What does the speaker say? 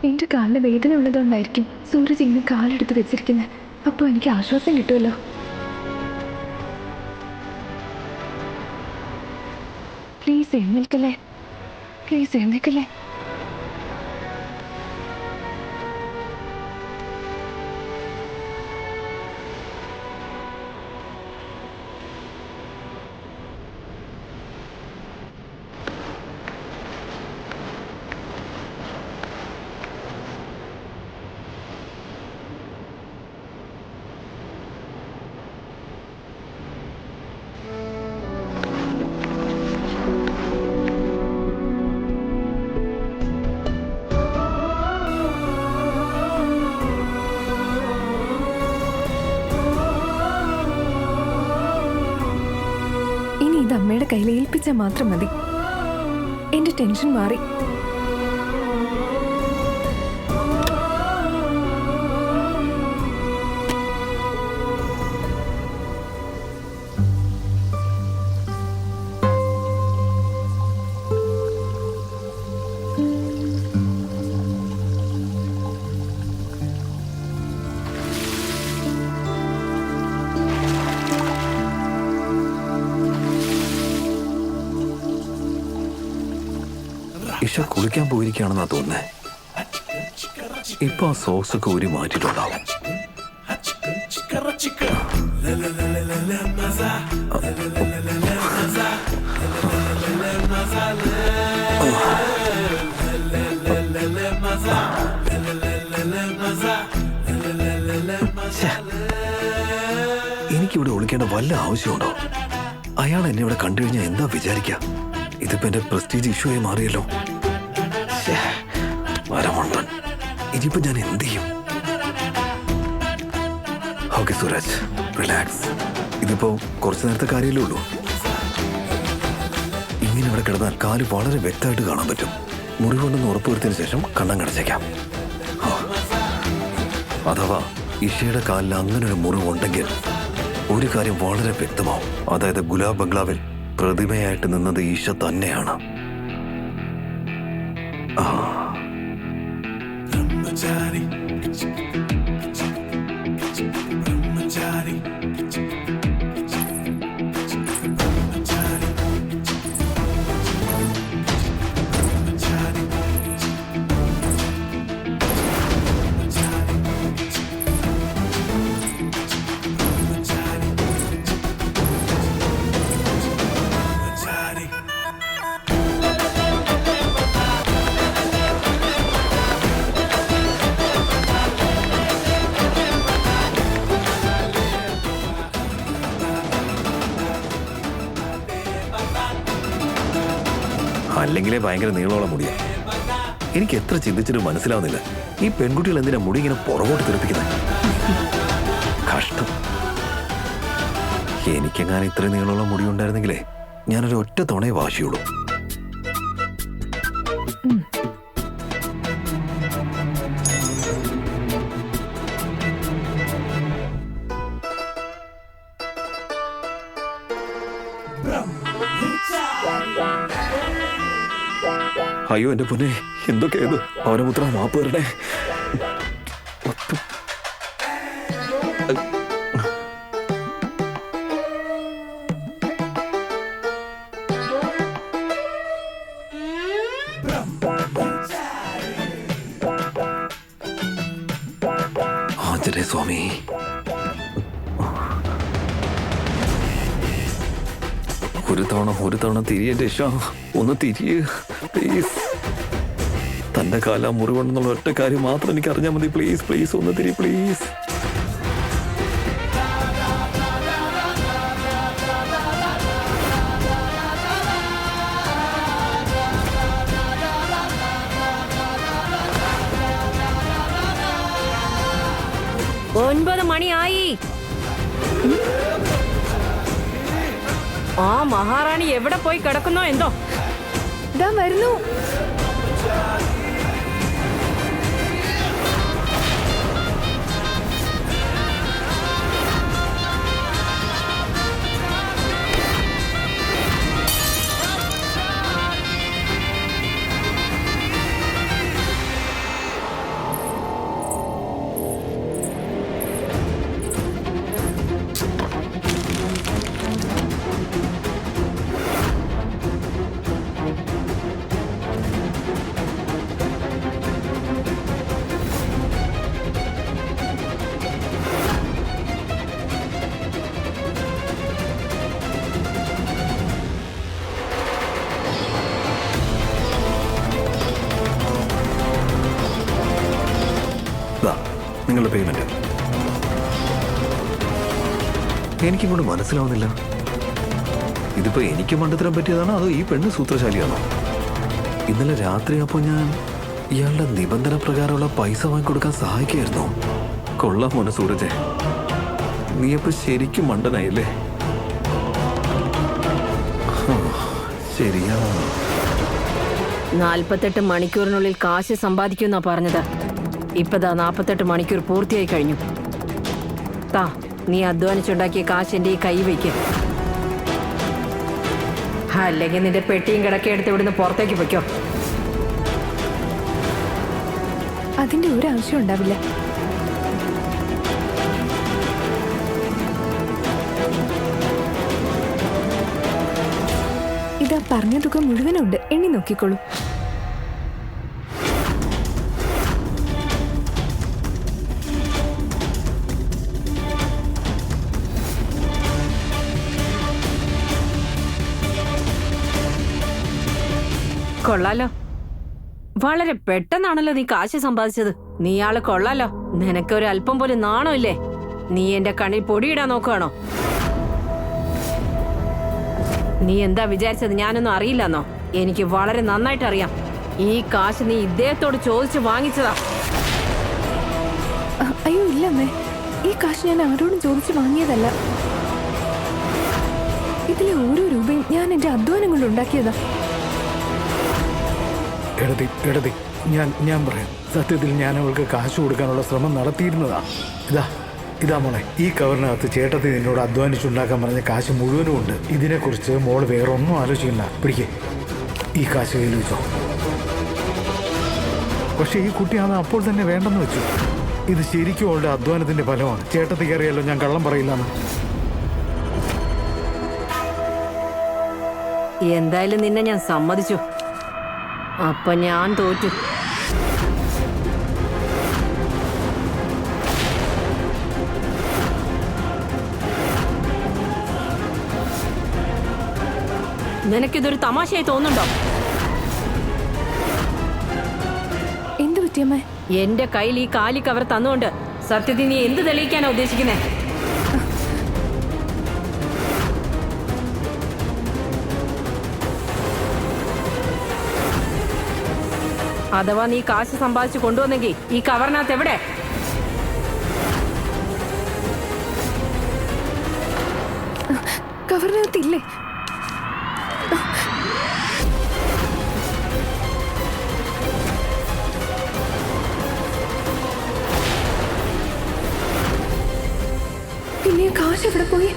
എൻ്റെ കാലിന് വേദന ഉള്ളതുകൊണ്ടായിരിക്കും സൂരജ് ഇങ്ങനെ കാലെടുത്ത് വെച്ചിരിക്കുന്നത്. അപ്പോൾ എനിക്ക് ആശ്വാസം കിട്ടുമല്ലോ. പ്ലീസ് എഴുന്നേൽക്കല്ലേ, പ്ലീസ് എഴുന്നേൽക്കല്ലേ. ഇത് അമ്മയുടെ കയ്യിൽ ഏൽപ്പിച്ചാൽ മാത്രം മതി. എന്റെ ടെൻഷൻ മാറി. ഇഷ കുളിക്കാൻ പോയിരിക്കുകയാണെന്നാ തോന്നുന്നേ. ഇപ്പൊ ആ സോക്സ് ഒക്കെ ഊരി മാറ്റിയിട്ടുണ്ടാവും. എനിക്കിവിടെ ഒളിക്കേണ്ട വല്ല ആവശ്യമുണ്ടോ? അയാൾ എന്നെ ഇവിടെ കണ്ടു കഴിഞ്ഞാൽ എന്താ വിചാരിക്കുക? ഇതിപ്പോ എന്റെ പ്രസ്റ്റീജ് ഇഷ്യൂ ആയി മാറിയല്ലോ. ഇനിയിപ്പോ ഞാൻ എന്ത് ചെയ്യും? Okay Suraj, relax. ഇതിപ്പോ കുറച്ചു നേരത്തെ കാര്യമല്ലേ ഉള്ളൂ. ഇങ്ങനെ ഇവിടെ കിടന്നാൽ കാല് വളരെ വ്യക്തമായിട്ട് കാണാൻ പറ്റും. മുറിവുണ്ടെന്ന് ഉറപ്പുവരുത്തിയതിനു ശേഷം കണ്ണം കടച്ചേക്കാം. അഥവാ ഇഷയുടെ കാലിൽ അങ്ങനെ ഒരു മുറിവുണ്ടെങ്കിൽ ഒരു കാര്യം വളരെ വ്യക്തമാവും. അതായത് ഗുലാബ് ബംഗ്ലാവിൽ പ്രതിമയായിട്ട് നിന്നത് ഈശ തന്നെയാണ്. അല്ലെങ്കിലേ ഭയങ്കര നീളമുള്ള മുടിയാ. എനിക്ക് എത്ര ചിന്തിച്ചിട്ട് മനസ്സിലാവുന്നില്ല, ഈ പെൺകുട്ടികൾ എന്തിനാ മുടി ഇങ്ങനെ പുറകോട്ട് തെറിപ്പിക്കുന്നത്? കഷ്ടം. എനിക്കെങ്ങാനും ഇത്ര നീളമുള്ള മുടി ഉണ്ടായിരുന്നെങ്കിലേ ഞാനൊരു ഒറ്റ തവണയെ വാശിയുള്ളൂ. അയ്യോ എന്റെ പൊന്നെ, എന്തൊക്കെയത്? പവനപുത്ര, മാപ്പ് തരണേ. ആഞ്ജനേയ സ്വാമി, ഒരു തവണ തിരിയെ രക്ഷ, ഒന്ന് തിരിയ് പ്ലീസ്. തന്റെ കാല മുറിവുണ്ടെന്നുള്ള ഒറ്റ കാര്യം മാത്രം എനിക്ക് അറിഞ്ഞാൽ മതി. പ്ലീസ് പ്ലീസ് ഒന്ന് തിരി പ്ലീസ്. ഒൻപത് മണിയായി. ആ മഹാറാണി എവിടെ പോയി കിടക്കുന്നോ എന്തോ? ഇതാ വരുന്നു. നിങ്ങളുടെ പേയ്മെന്റ്. എനിക്കിങ്ങോട്ട് മനസ്സിലാവുന്നില്ല, ഇതിപ്പോ എനിക്ക് മണ്ടത്തരം പറ്റിയതാണോ അതോ ഈ പെണ്ണ് സൂത്രശാലിയാണോ? ഇന്നലെ രാത്രി അപ്പോൾ ഞാൻ ഇയാളുടെ നിബന്ധന പ്രകാരമുള്ള പൈസ വാങ്ങിക്കൊടുക്കാൻ സഹായിക്കായിരുന്നു. കൊള്ളാം മോനെ സൂരജെ, നീയപ്പോ ശരിക്കും മണ്ടനായില്ലേ? ശരിയാ. 48 മണിക്കൂറിനുള്ളിൽ കാശ് സമ്പാദിക്കുമെന്നാ പറഞ്ഞത്. ഇപ്പതാ 48 മണിക്കൂർ പൂർത്തിയായി കഴിഞ്ഞു. താ, നീ അധ്വാനിച്ചുണ്ടാക്കിയ കാശ് എൻ്റെ ഈ കൈ വയ്ക്ക്. അല്ലെങ്കിൽ നിന്റെ പെട്ടിയും കിടക്കയെടുത്ത് ഇവിടുന്ന് പുറത്തേക്ക് പൊയ്ക്കോ. അതിന്റെ ഒരു ആവശ്യം ഉണ്ടാവില്ല. ഇതാ പറഞ്ഞ തുക മുഴുവനുണ്ട്, എണ്ണി നോക്കിക്കോളൂ. കൊള്ളാലോ, വളരെ പെട്ടെന്നാണല്ലോ നീ കാശ് സമ്പാദിച്ചത്. നീയാള് കൊള്ളാലോ. നിനക്കൊരു അല്പം പോലും നാണമില്ലേ? നീ എന്റെ കണ്ണിൽ പൊടിയിടാൻ നോക്കുകയാണോ? നീ എന്താ വിചാരിച്ചത് ഞാനൊന്നും അറിയില്ലെന്നോ? എനിക്ക് വളരെ നന്നായിട്ട് അറിയാം. ഈ കാശ് നീ ഇദ്ദേഹത്തോട് ചോദിച്ചു വാങ്ങിച്ചതാ. അയ്യോ ഇല്ല അമ്മേ, ഈ കാശ് ഞാൻ ആരോടും ചോദിച്ചു വാങ്ങിയതല്ല. ഇതിലെ ഓരോ രൂപയും ഞാൻ എന്റെ അധ്വാനം കൊണ്ട് ഉണ്ടാക്കിയതാ. എടതി ഞാൻ പറയാം. സത്യത്തിൽ ഞാൻ അവൾക്ക് കാശ് കൊടുക്കാനുള്ള ശ്രമം നടത്തിയിരുന്നതാ. ഇതാ മോളെ, ഈ കവറിനകത്ത് ചേട്ടത്തി നിന്നോട് അധ്വാനിച്ചുണ്ടാക്കാൻ പറഞ്ഞ കാശ് മുഴുവനും ഉണ്ട്. ഇതിനെക്കുറിച്ച് മോള് വേറെ ഒന്നും ആലോചിക്കണ്ട. പിടിക്കേ, ഈ കാശ് കയ്യിൽ വെച്ചോ. പക്ഷെ ഈ കുട്ടി അത് അപ്പോൾ തന്നെ വേണ്ടെന്ന് വെച്ചു. ഇത് ശരിക്കും അവളുടെ അധ്വാനത്തിന്റെ ഫലമാണ്. ചേട്ടത്തിക്ക് അറിയാലോ ഞാൻ കള്ളം പറയില്ലെന്ന്. എന്തായാലും നിന്നെ ഞാൻ സമ്മതിച്ചു. അപ്പൊ ഞാൻ തോറ്റു. നിനക്കിതൊരു തമാശയായി തോന്നുന്നുണ്ടോ? എന്ത് പറ്റിയമ്മേ? എന്റെ കയ്യിൽ ഈ കാലി കവർ തന്നുകൊണ്ട് സത്യത്തിൽ നീ എന്ത് തെളിയിക്കാനാ ഉദ്ദേശിക്കുന്നേ? അഥവാ നീ കാശ് സമ്പാദിച്ചു കൊണ്ടുവന്നെങ്കിൽ ഈ കവറിനകത്ത് എവിടെ? കവറിനകത്തില്ലേ? പിന്നെ കാശ് എവിടെ പോയി?